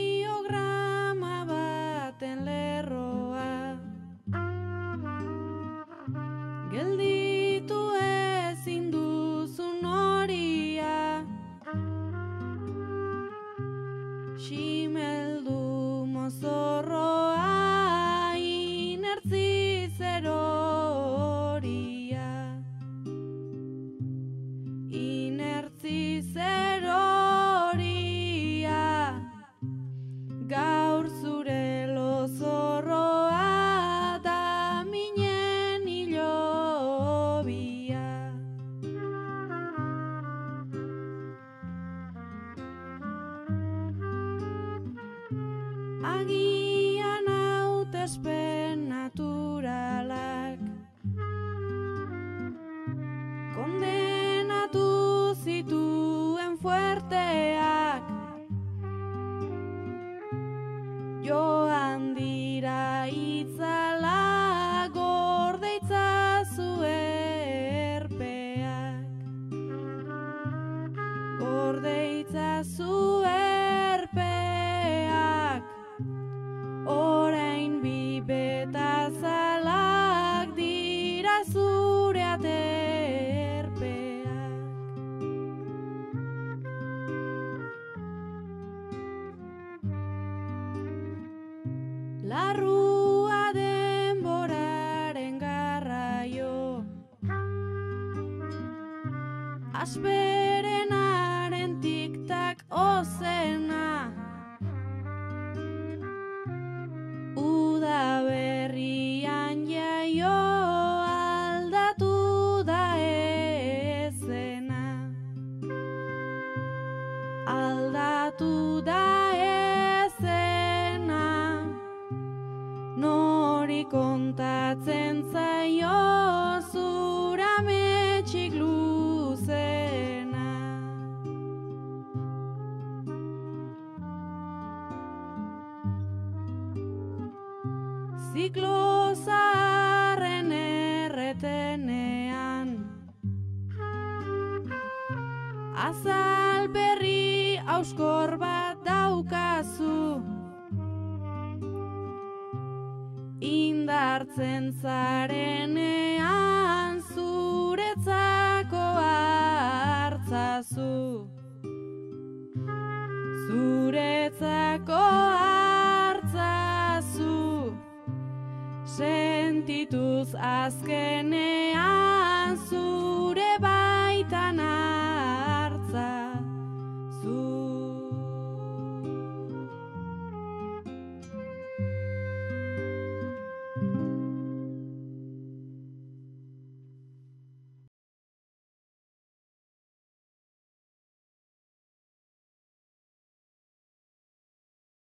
Kardiograma baten lerroa gelditu ezin duzun horia ximeldu mozorroa inertzi zeroria inertzi zeroria gaur zure lozorroa da minen hilobia. Agian hautespen naturalak kondenatu zituen fuerteak joan dira itzala gorde itzazu erpeak gorde itzazu erpeak orain bi betazalak dira zure aterpeak. Larrua denboraren garraio asperenaren tiktak ozena uda berrian jaio aldatu da ezena aldatu da ezena nori kontatzen zaio zura metxik luzena. Ziklo zaharren erretenean azal berri auskor bat daukazu indartzen zarenean zuretzako hartzazu zuretzako hartzazu sentituz azkenean